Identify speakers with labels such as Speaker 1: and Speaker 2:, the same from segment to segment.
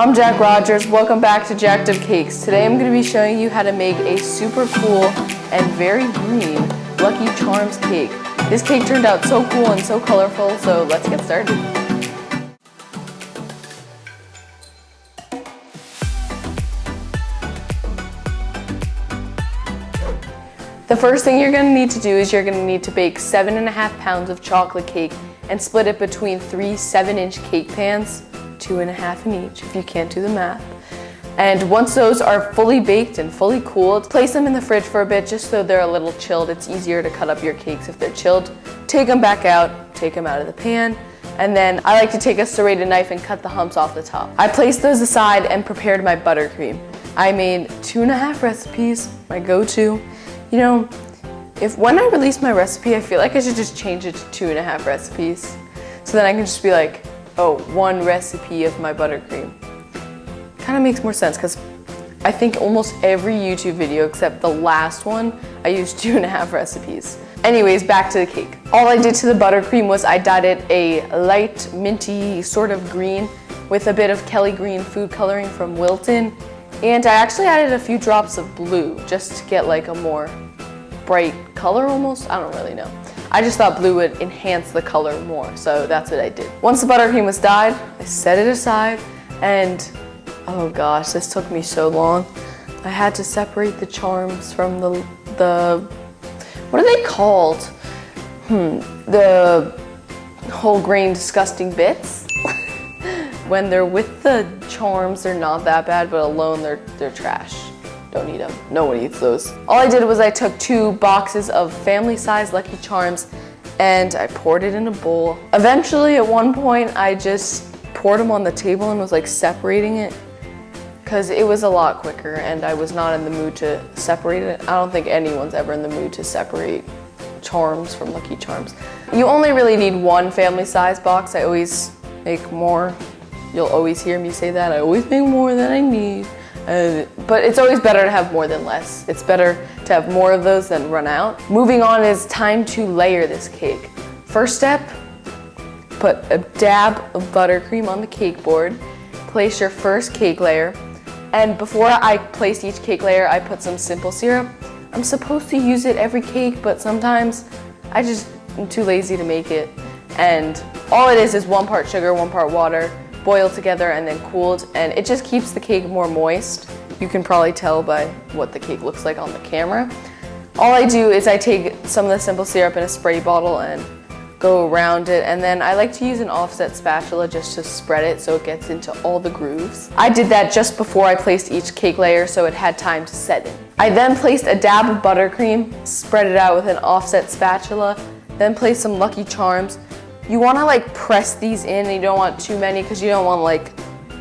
Speaker 1: I'm Jack Rogers. Welcome back to Jacked Up Cakes. Today I'm going to be showing you how to make a super cool and very green Lucky Charms cake. This cake turned out so cool and so colorful, so let's get started. The first thing you're going to need to do is you're going to need to bake 7.5 pounds of chocolate cake and split it between 3 7-inch cake pans, 2.5 in each if you can't do the math. And once those are fully baked and fully cooled, place them in the fridge for a bit just so they're a little chilled. It's easier to cut up your cakes if they're chilled. Take them back out, take them out of the pan, and then I like to take a serrated knife and cut the humps off the top. I placed those aside and prepared my buttercream. I made 2.5 recipes, my go-to. You know, when I release my recipe, I feel like I should just change it to 2.5 recipes. So then I can just be like, oh, 1 recipe of my buttercream. Kind of makes more sense because I think almost every YouTube video except the last one, I used 2.5 recipes. Anyways, back to the cake. All I did to the buttercream was I dyed it a light minty sort of green with a bit of Kelly Green food coloring from Wilton. And I actually added a few drops of blue just to get like a more bright color almost. I don't really know. I just thought blue would enhance the color more, so that's what I did. Once the buttercream was dyed, I set it aside and oh gosh, this took me so long. I had to separate the charms from the what are they called? The whole grain disgusting bits. When they're with the charms, they're not that bad, but alone they're trash. Don't eat them. No one eats those. All I did was I took 2 boxes of family-size Lucky Charms and I poured it in a bowl. Eventually, at one point, I just poured them on the table and was like separating it because it was a lot quicker and I was not in the mood to separate it. I don't think anyone's ever in the mood to separate charms from Lucky Charms. You only really need 1 family-size box. I always make more. You'll always hear me say that. I always make more than I need. But it's always better to have more than less. It's better to have more of those than run out. Moving on is time to layer this cake. First step, put a dab of buttercream on the cake board. Place your first cake layer. And before I place each cake layer, I put some simple syrup. I'm supposed to use it every cake, but sometimes I'm too lazy to make it. And all it is 1 part sugar, 1 part water, boiled together and then cooled, and it just keeps the cake more moist. You can probably tell by what the cake looks like on the camera. All I do is I take some of the simple syrup in a spray bottle and go around it, and then I like to use an offset spatula just to spread it so it gets into all the grooves. I did that just before I placed each cake layer so it had time to set in. I then placed a dab of buttercream, spread it out with an offset spatula, then placed some Lucky Charms. You want to like press these in, and you don't want too many because you don't want like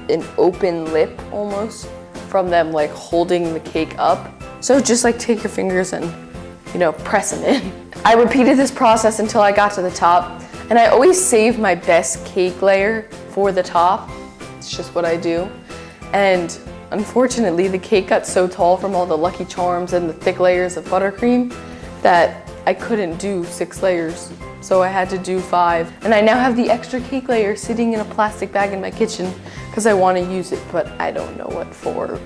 Speaker 1: an open lip almost from them like holding the cake up. So just like take your fingers and, you know, press them in. I repeated this process until I got to the top, and I always save my best cake layer for the top. It's just what I do. And unfortunately, the cake got so tall from all the Lucky Charms and the thick layers of buttercream that I couldn't do 6 layers. So I had to do 5. And I now have the extra cake layer sitting in a plastic bag in my kitchen because I want to use it, but I don't know what for.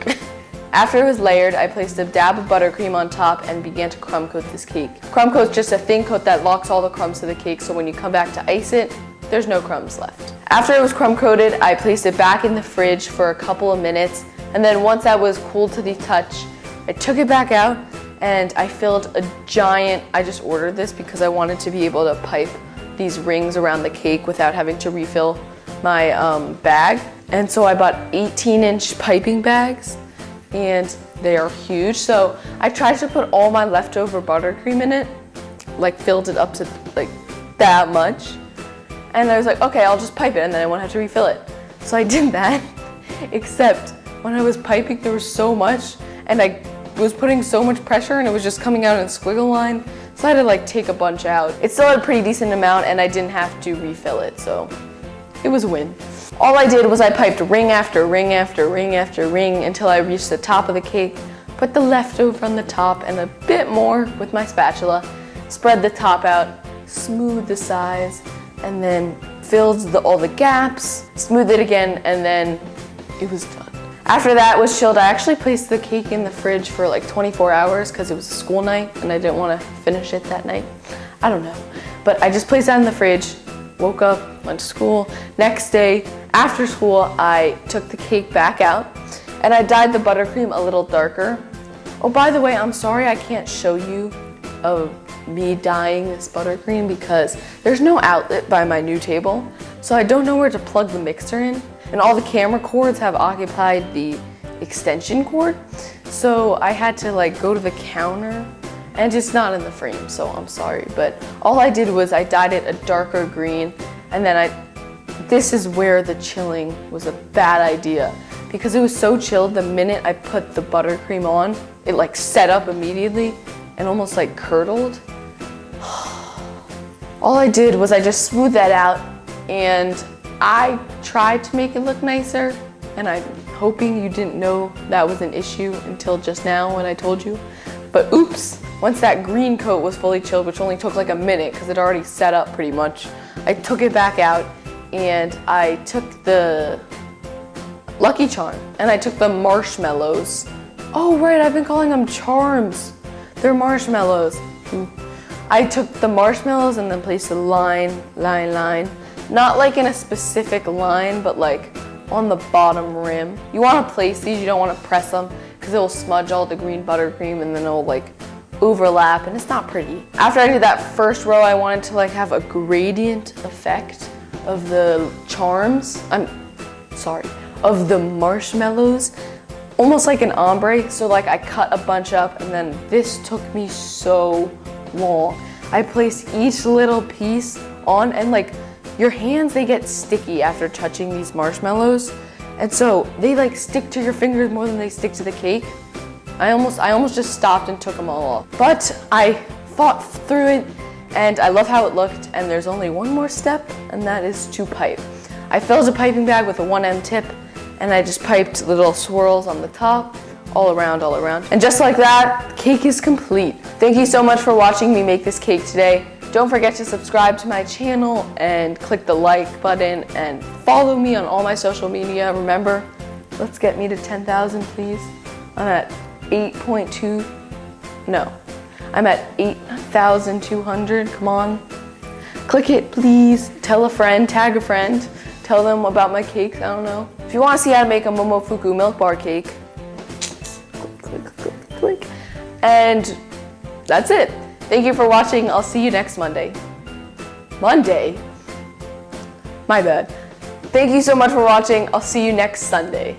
Speaker 1: After it was layered, I placed a dab of buttercream on top and began to crumb coat this cake. Crumb coat's just a thin coat that locks all the crumbs to the cake, so when you come back to ice it, there's no crumbs left. After it was crumb coated, I placed it back in the fridge for a couple of minutes, and then once that was cooled to the touch, I took it back out and I filled a giant, I just ordered this because I wanted to be able to pipe these rings around the cake without having to refill my bag. And so I bought 18-inch piping bags, and they are huge. So I tried to put all my leftover buttercream in it, like filled it up to like that much. And I was like, okay, I'll just pipe it and then I won't have to refill it. So I did that, except when I was piping, there was so much, and I was putting so much pressure and it was just coming out in a squiggle line. So I had to like take a bunch out. It still had a pretty decent amount and I didn't have to refill it, so it was a win. All I did was I piped ring after ring after ring after ring until I reached the top of the cake, put the leftover on the top and a bit more with my spatula, spread the top out, smoothed the sides, and then filled all the gaps, smoothed it again, and then it was done. After that was chilled, I actually placed the cake in the fridge for like 24 hours because it was a school night and I didn't want to finish it that night. I don't know. But I just placed that in the fridge, woke up, went to school. Next day, after school, I took the cake back out and I dyed the buttercream a little darker. Oh, by the way, I'm sorry I can't show you of me dyeing this buttercream because there's no outlet by my new table. So I don't know where to plug the mixer in. And all the camera cords have occupied the extension cord. So I had to like go to the counter and it's not in the frame, so I'm sorry. But all I did was I dyed it a darker green and then this is where the chilling was a bad idea because it was so chilled the minute I put the buttercream on, it like set up immediately and almost like curdled. All I did was I just smoothed that out and I tried to make it look nicer, and I'm hoping you didn't know that was an issue until just now when I told you. But oops, once that green coat was fully chilled, which only took like a minute because it already set up pretty much, I took it back out and I took the Lucky Charm and I took the marshmallows. Oh right, I've been calling them charms. They're marshmallows. I took the marshmallows and then placed a line. Not like in a specific line, but like on the bottom rim. You want to place these, you don't want to press them because it will smudge all the green buttercream and then it will like overlap and it's not pretty. After I did that first row, I wanted to like have a gradient effect of the charms. Of the marshmallows. Almost like an ombre. So like I cut a bunch up and then this took me so long. I placed each little piece on and like your hands, they get sticky after touching these marshmallows. And so they like stick to your fingers more than they stick to the cake. I almost just stopped and took them all off. But I fought through it and I love how it looked. And there's only one more step and that is to pipe. I filled a piping bag with a 1M tip and I just piped little swirls on the top, all around. And just like that, cake is complete. Thank you so much for watching me make this cake today. Don't forget to subscribe to my channel and click the like button and follow me on all my social media. Remember, let's get me to 10,000 please. I'm at 8.2, no, I'm at 8,200, come on. Click it please, tell a friend, tag a friend, tell them about my cakes, I don't know. If you want to see how to make a Momofuku milk bar cake, click. And that's it. Thank you for watching. I'll see you next Monday. Monday? My bad. Thank you so much for watching. I'll see you next Sunday.